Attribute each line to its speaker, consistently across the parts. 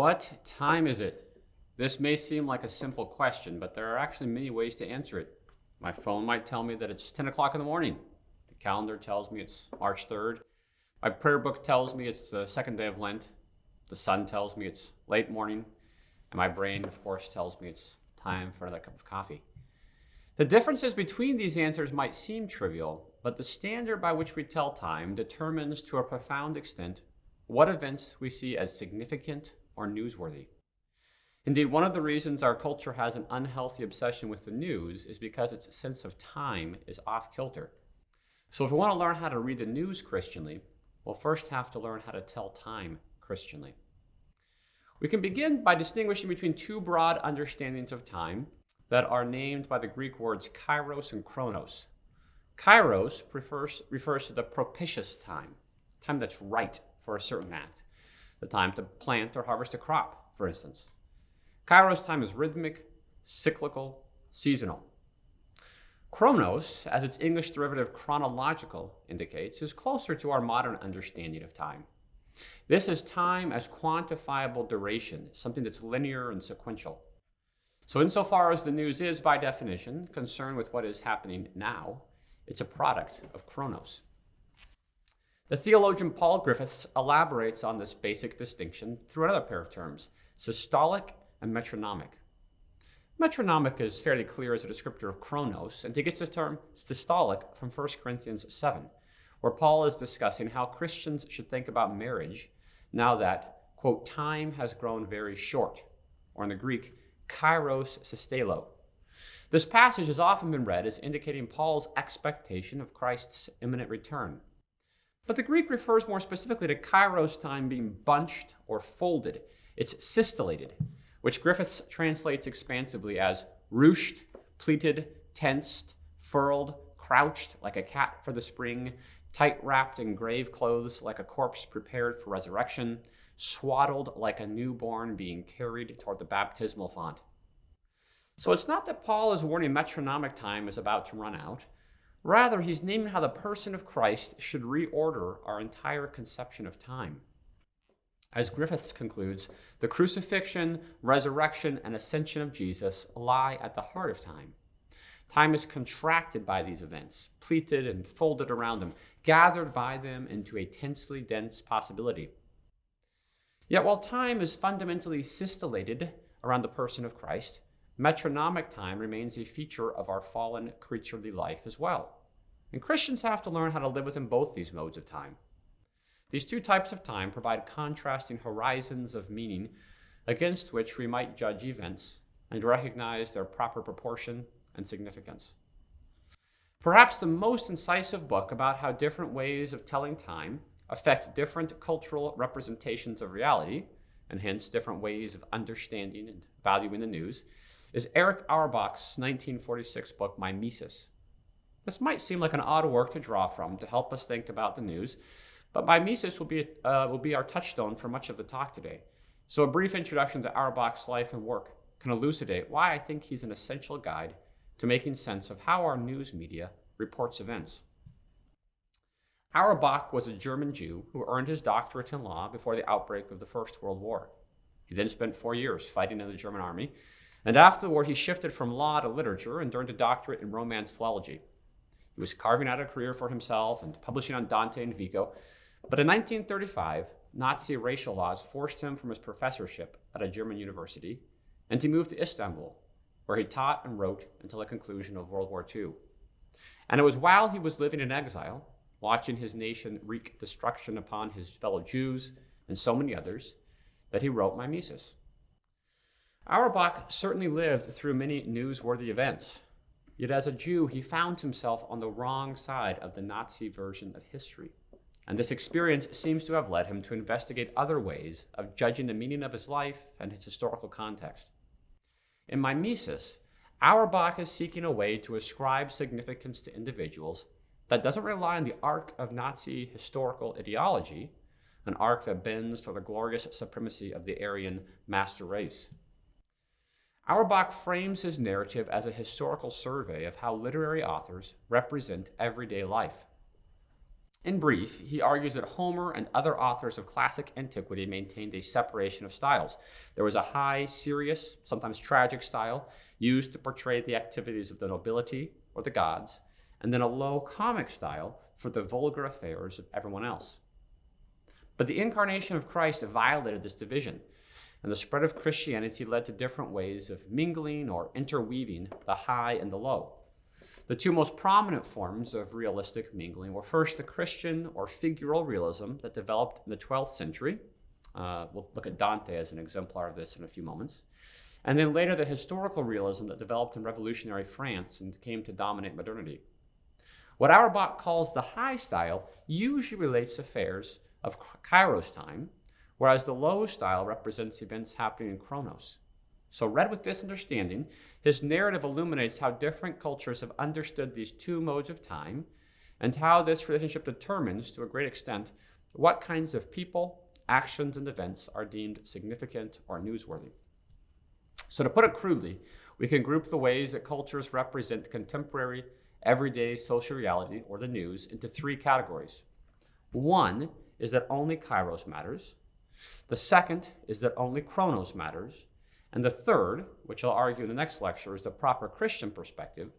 Speaker 1: What time is it? This may seem like a simple question, but there are actually many ways to answer it. My phone might tell me that it's 10 o'clock in the morning. The calendar tells me it's March 3rd. My prayer book tells me it's the second day of Lent. The sun tells me it's late morning. And my brain, of course, tells me it's time for another cup of coffee. The differences between these answers might seem trivial, but the standard by which we tell time determines to a profound extent what events we see as significant or newsworthy. Indeed, one of the reasons our culture has an unhealthy obsession with the news is because its sense of time is off-kilter. So if we want to learn how to read the news Christianly, we'll first have to learn how to tell time Christianly. We can begin by distinguishing between two broad understandings of time that are named by the Greek words Kairos and Kronos. Kairos refers to the propitious time that's right for a certain act, the time to plant or harvest a crop, for instance. Kairos time is rhythmic, cyclical, seasonal. Chronos, as its English derivative chronological indicates, is closer to our modern understanding of time. This is time as quantifiable duration, something that's linear and sequential. So insofar as the news is, by definition, concerned with what is happening now, it's a product of Chronos. The theologian Paul Griffiths elaborates on this basic distinction through another pair of terms, systolic and metronomic. Metronomic is fairly clear as a descriptor of Chronos, and he gets the term systolic from 1 Corinthians 7, where Paul is discussing how Christians should think about marriage now that, quote, time has grown very short, or in the Greek, kairos systelo. This passage has often been read as indicating Paul's expectation of Christ's imminent return. But the Greek refers more specifically to kairos time being bunched or folded. It's systellated, which Griffiths translates expansively as ruched, pleated, tensed, furled, crouched like a cat for the spring, tight-wrapped in grave clothes like a corpse prepared for resurrection, swaddled like a newborn being carried toward the baptismal font. So it's not that Paul is warning metronomic time is about to run out. Rather, he's naming how the person of Christ should reorder our entire conception of time. As Griffiths concludes, the crucifixion, resurrection, and ascension of Jesus lie at the heart of time. Time is contracted by these events, pleated and folded around them, gathered by them into a tensely dense possibility. Yet while time is fundamentally systellated around the person of Christ, metronomic time remains a feature of our fallen creaturely life as well. And Christians have to learn how to live within both these modes of time. These two types of time provide contrasting horizons of meaning against which we might judge events and recognize their proper proportion and significance. Perhaps the most incisive book about how different ways of telling time affect different cultural representations of reality, and hence different ways of understanding and valuing the news, is Erich Auerbach's 1946 book, Mimesis. This might seem like an odd work to draw from to help us think about the news, but Mimesis will be our touchstone for much of the talk today. So a brief introduction to Auerbach's life and work can elucidate why I think he's an essential guide to making sense of how our news media reports events. Auerbach was a German Jew who earned his doctorate in law before the outbreak of the First World War. He then spent 4 years fighting in the German army, and after the war he shifted from law to literature and earned a doctorate in Romance philology. He was carving out a career for himself and publishing on Dante and Vico, but in 1935, Nazi racial laws forced him from his professorship at a German university, and he moved to Istanbul, where he taught and wrote until the conclusion of World War II. And it was while he was living in exile, watching his nation wreak destruction upon his fellow Jews and so many others, that he wrote Mimesis. Auerbach certainly lived through many newsworthy events, yet as a Jew, he found himself on the wrong side of the Nazi version of history. And this experience seems to have led him to investigate other ways of judging the meaning of his life and its historical context. In Mimesis, Auerbach is seeking a way to ascribe significance to individuals that doesn't rely on the arc of Nazi historical ideology, an arc that bends toward the glorious supremacy of the Aryan master race. Auerbach frames his narrative as a historical survey of how literary authors represent everyday life. In brief, he argues that Homer and other authors of classic antiquity maintained a separation of styles. There was a high, serious, sometimes tragic style used to portray the activities of the nobility or the gods, and then a low comic style for the vulgar affairs of everyone else. But the incarnation of Christ violated this division, and the spread of Christianity led to different ways of mingling or interweaving the high and the low. The two most prominent forms of realistic mingling were first the Christian or figural realism that developed in the 12th century. We'll look at Dante as an exemplar of this in a few moments. And then later the historical realism that developed in revolutionary France and came to dominate modernity. What Auerbach calls the high style usually relates affairs of Kairos time, whereas the low style represents events happening in Kronos. So read with this understanding, his narrative illuminates how different cultures have understood these two modes of time and how this relationship determines, to a great extent, what kinds of people, actions, and events are deemed significant or newsworthy. So to put it crudely, we can group the ways that cultures represent contemporary, everyday social reality, or the news, into three categories. One is that only Kairos matters. The second is that only Kronos matters. And the third, which I'll argue in the next lecture is the proper Christian perspective,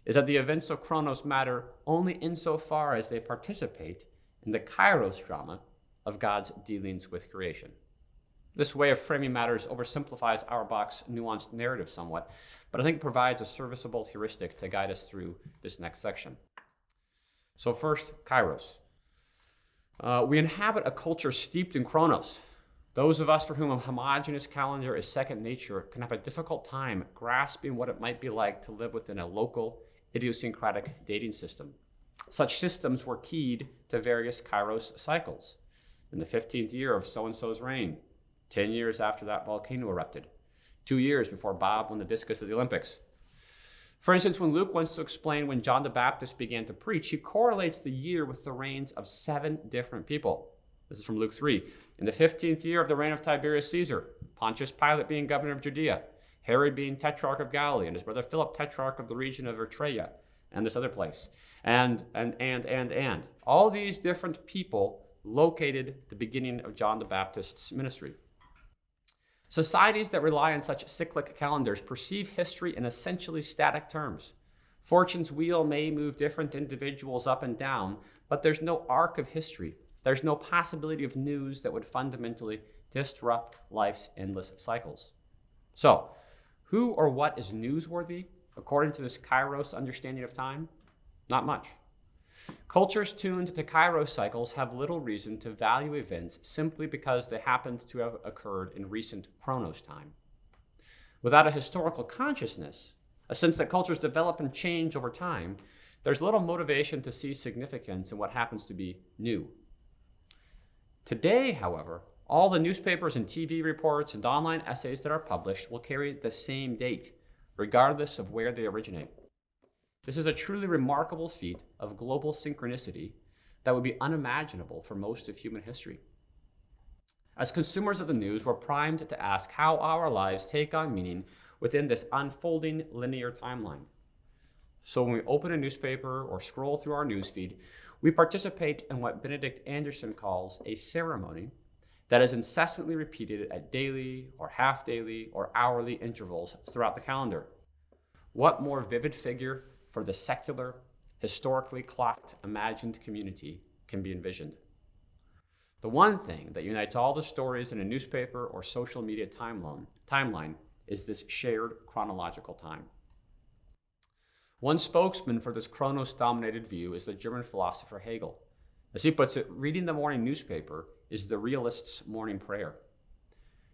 Speaker 1: is that the events of Kronos matter only insofar as they participate in the Kairos drama of God's dealings with creation. This way of framing matters oversimplifies Auerbach's nuanced narrative somewhat, but I think it provides a serviceable heuristic to guide us through this next section. So first, Kairos. We inhabit a culture steeped in Kronos. Those of us for whom a homogeneous calendar is second nature can have a difficult time grasping what it might be like to live within a local, idiosyncratic dating system. Such systems were keyed to various Kairos cycles. In the 15th year of so-and-so's reign, 10 years after that volcano erupted, 2 years before Bob won the discus at the Olympics. For instance, when Luke wants to explain when John the Baptist began to preach, he correlates the year with the reigns of 7 different people. This is from Luke 3. In the 15th year of the reign of Tiberius Caesar, Pontius Pilate being governor of Judea, Herod being tetrarch of Galilee, and his brother Philip tetrarch of the region of Eritrea, and this other place, and. All these different people located the beginning of John the Baptist's ministry. Societies that rely on such cyclic calendars perceive history in essentially static terms. Fortune's wheel may move different individuals up and down, but there's no arc of history. There's no possibility of news that would fundamentally disrupt life's endless cycles. So, who or what is newsworthy according to this Kairos understanding of time? Not much. Cultures tuned to Kairos cycles have little reason to value events simply because they happened to have occurred in recent Kronos time. Without a historical consciousness, a sense that cultures develop and change over time, there's little motivation to see significance in what happens to be new. Today, however, all the newspapers and TV reports and online essays that are published will carry the same date, regardless of where they originate. This is a truly remarkable feat of global synchronicity that would be unimaginable for most of human history. As consumers of the news, we're primed to ask how our lives take on meaning within this unfolding linear timeline. So when we open a newspaper or scroll through our newsfeed, we participate in what Benedict Anderson calls a ceremony that is incessantly repeated at daily or half-daily or hourly intervals throughout the calendar. What more vivid figure for the secular, historically clocked, imagined community can be envisioned? The one thing that unites all the stories in a newspaper or social media timeline is this shared chronological time. One spokesman for this Kronos-dominated view is the German philosopher Hegel. As he puts it, reading the morning newspaper is the realist's morning prayer.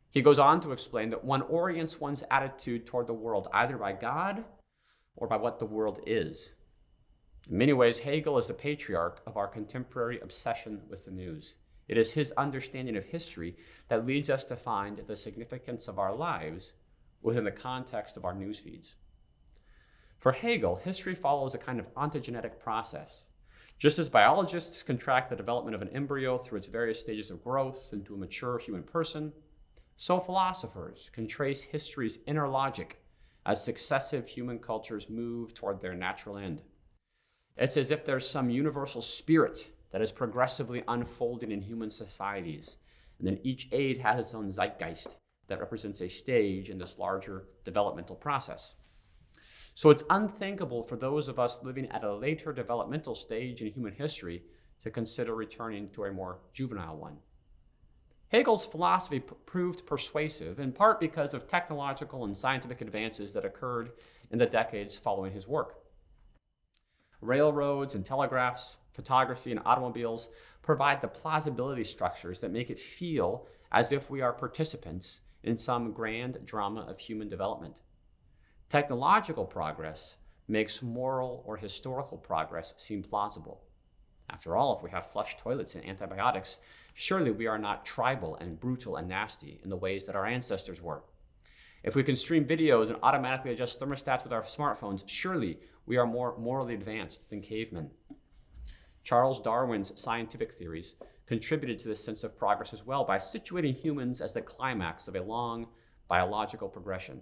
Speaker 1: He goes on to explain that one orients one's attitude toward the world either by God or by what the world is. In many ways, Hegel is the patriarch of our contemporary obsession with the news. It is his understanding of history that leads us to find the significance of our lives within the context of our news feeds. For Hegel, history follows a kind of ontogenetic process. Just as biologists can track the development of an embryo through its various stages of growth into a mature human person, so philosophers can trace history's inner logic as successive human cultures move toward their natural end. It's as if there's some universal spirit that is progressively unfolding in human societies. And then each age has its own zeitgeist that represents a stage in this larger developmental process. So it's unthinkable for those of us living at a later developmental stage in human history to consider returning to a more juvenile one. Hegel's philosophy proved persuasive, in part because of technological and scientific advances that occurred in the decades following his work. Railroads and telegraphs, photography, and automobiles provide the plausibility structures that make it feel as if we are participants in some grand drama of human development. Technological progress makes moral or historical progress seem plausible. After all, if we have flush toilets and antibiotics, surely we are not tribal and brutal and nasty in the ways that our ancestors were. If we can stream videos and automatically adjust thermostats with our smartphones, surely we are more morally advanced than cavemen. Charles Darwin's scientific theories contributed to this sense of progress as well by situating humans as the climax of a long biological progression.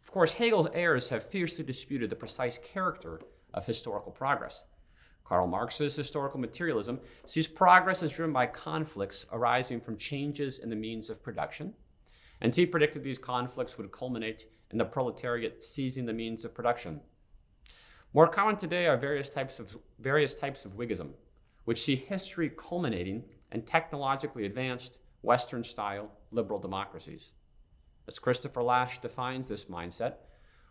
Speaker 1: Of course, Hegel's heirs have fiercely disputed the precise character of historical progress. Karl Marx's historical materialism sees progress as driven by conflicts arising from changes in the means of production, and he predicted these conflicts would culminate in the proletariat seizing the means of production. More common today are various types of Whiggism, which see history culminating in technologically advanced, Western-style liberal democracies. As Christopher Lasch defines this mindset,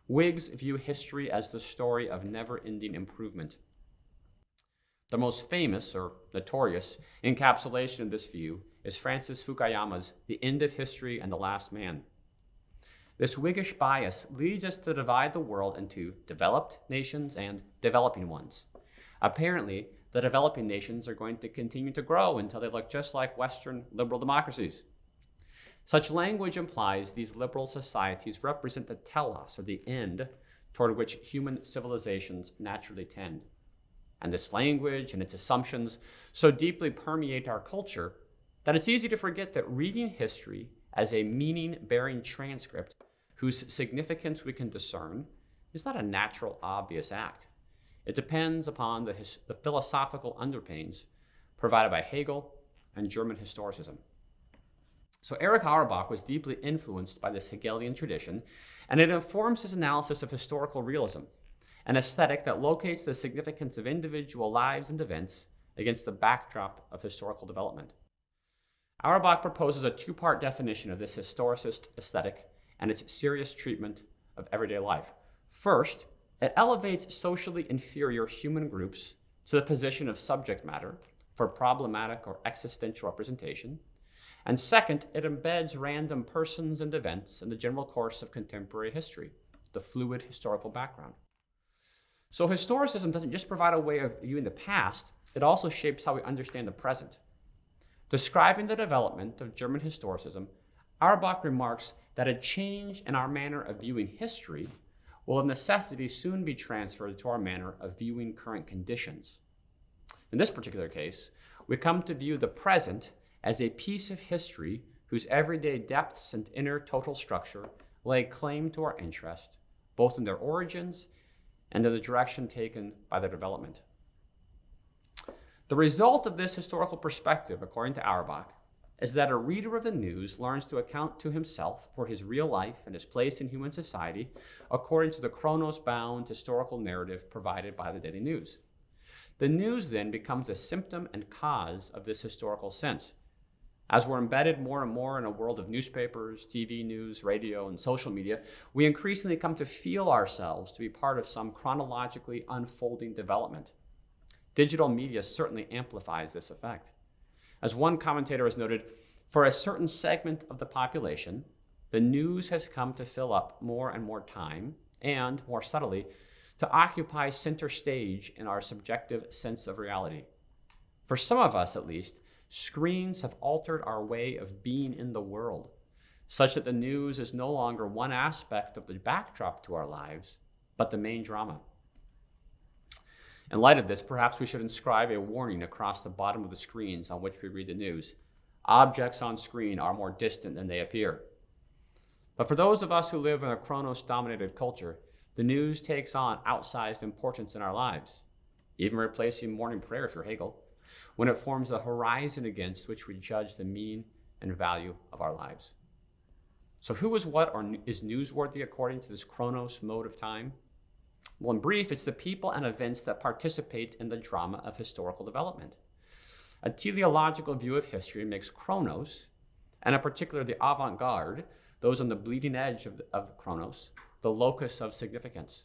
Speaker 1: Whigs view history as the story of never-ending improvement. The most famous, or notorious, encapsulation of this view is Francis Fukuyama's The End of History and the Last Man. This Whiggish bias leads us to divide the world into developed nations and developing ones. Apparently, the developing nations are going to continue to grow until they look just like Western liberal democracies. Such language implies these liberal societies represent the telos, or the end, toward which human civilizations naturally tend. And this language and its assumptions so deeply permeate our culture that it's easy to forget that reading history as a meaning-bearing transcript whose significance we can discern is not a natural, obvious act. It depends upon the philosophical underpinnings provided by Hegel and German historicism. So Erich Auerbach was deeply influenced by this Hegelian tradition, and it informs his analysis of historical realism, an aesthetic that locates the significance of individual lives and events against the backdrop of historical development. Auerbach proposes a two-part definition of this historicist aesthetic and its serious treatment of everyday life. First, it elevates socially inferior human groups to the position of subject matter for problematic or existential representation. And second, it embeds random persons and events in the general course of contemporary history, the fluid historical background. So historicism doesn't just provide a way of viewing the past, it also shapes how we understand the present. Describing the development of German historicism, Auerbach remarks that a change in our manner of viewing history will of necessity soon be transferred to our manner of viewing current conditions. In this particular case, we come to view the present as a piece of history whose everyday depths and inner total structure lay claim to our interest, both in their origins and in the direction taken by their development. The result of this historical perspective, according to Auerbach, is that a reader of the news learns to account to himself for his real life and his place in human society according to the Kronos-bound historical narrative provided by the daily news. The news then becomes a symptom and cause of this historical sense. As we're embedded more and more in a world of newspapers, TV news, radio, and social media, we increasingly come to feel ourselves to be part of some chronologically unfolding development. Digital media certainly amplifies this effect. As one commentator has noted, for a certain segment of the population, the news has come to fill up more and more time and, more subtly, to occupy center stage in our subjective sense of reality. For some of us, at least, screens have altered our way of being in the world, such that the news is no longer one aspect of the backdrop to our lives, but the main drama. In light of this, perhaps we should inscribe a warning across the bottom of the screens on which we read the news. Objects on screen are more distant than they appear. But for those of us who live in a Kronos-dominated culture, the news takes on outsized importance in our lives. even replacing morning prayer for Hegel, when it forms the horizon against which we judge the meaning and value of our lives. So who is what or is newsworthy according to this Chronos mode of time? Well, in brief, it's the people and events that participate in the drama of historical development. A teleological view of history makes Chronos, and in particular the avant-garde, those on the bleeding edge of Chronos, the locus of significance.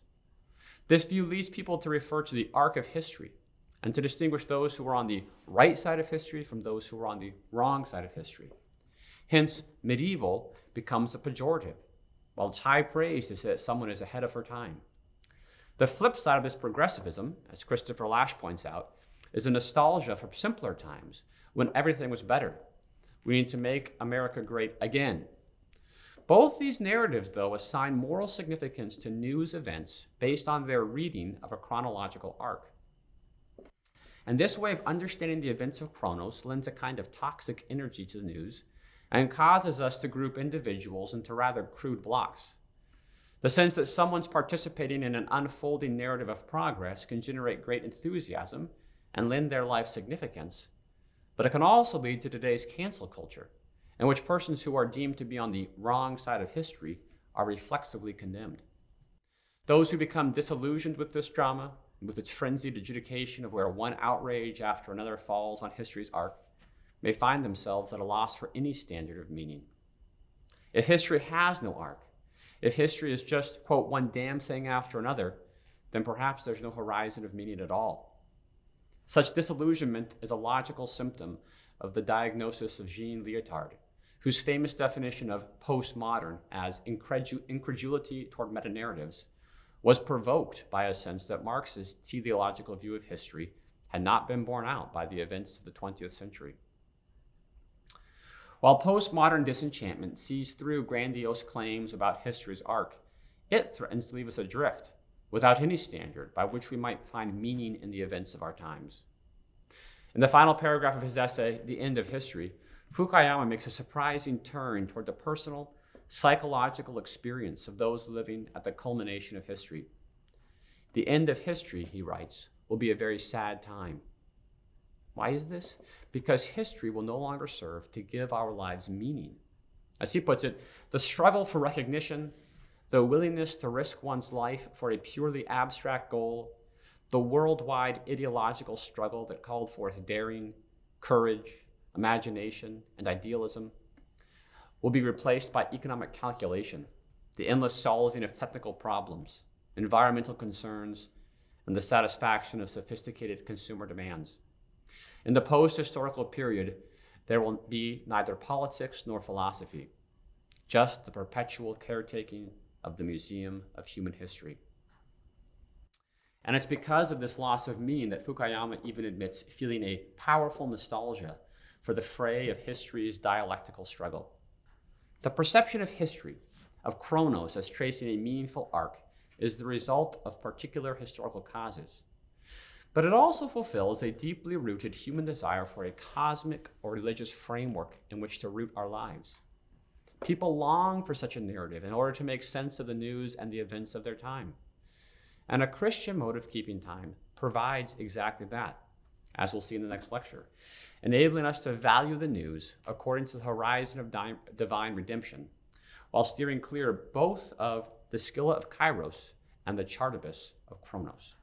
Speaker 1: This view leads people to refer to the arc of history and to distinguish those who are on the right side of history from those who are on the wrong side of history. Hence, medieval becomes a pejorative, while it's high praise to say that someone is ahead of her time. The flip side of this progressivism, as Christopher Lasch points out, is a nostalgia for simpler times when everything was better. We need to make America great again. Both these narratives, though, assign moral significance to news events based on their reading of a chronological arc. And this way of understanding the events of Chronos lends a kind of toxic energy to the news and causes us to group individuals into rather crude blocks. The sense that someone's participating in an unfolding narrative of progress can generate great enthusiasm and lend their life significance, but it can also lead to today's cancel culture, in which persons who are deemed to be on the wrong side of history are reflexively condemned. Those who become disillusioned with this drama, with its frenzied adjudication of where one outrage after another falls on history's arc, may find themselves at a loss for any standard of meaning. If history has no arc, if history is just, quote, one damn thing after another, then perhaps there's no horizon of meaning at all. Such disillusionment is a logical symptom of the diagnosis of Jean Lyotard, whose famous definition of postmodern as incredulity toward meta-narratives was provoked by a sense that Marx's teleological view of history had not been borne out by the events of the 20th century. While postmodern disenchantment sees through grandiose claims about history's arc, it threatens to leave us adrift, without any standard by which we might find meaning in the events of our times. In the final paragraph of his essay, The End of History, Fukuyama makes a surprising turn toward the personal, psychological experience of those living at the culmination of history. The end of history, he writes, will be a very sad time. Why is this? Because history will no longer serve to give our lives meaning. As he puts it, the struggle for recognition, the willingness to risk one's life for a purely abstract goal, the worldwide ideological struggle that called forth daring, courage, imagination, and idealism, will be replaced by economic calculation, the endless solving of technical problems, environmental concerns, and the satisfaction of sophisticated consumer demands. In the post-historical period, there will be neither politics nor philosophy, just the perpetual caretaking of the Museum of Human History. And it's because of this loss of meaning that Fukuyama even admits feeling a powerful nostalgia for the fray of history's dialectical struggle. The perception of history, of Chronos as tracing a meaningful arc, is the result of particular historical causes. But it also fulfills a deeply rooted human desire for a cosmic or religious framework in which to root our lives. People long for such a narrative in order to make sense of the news and the events of their time. And a Christian mode of keeping time provides exactly that, as we'll see in the next lecture, enabling us to value the news according to the horizon of divine redemption, while steering clear both of the Scylla of Kairos and the Chartibus of Kronos.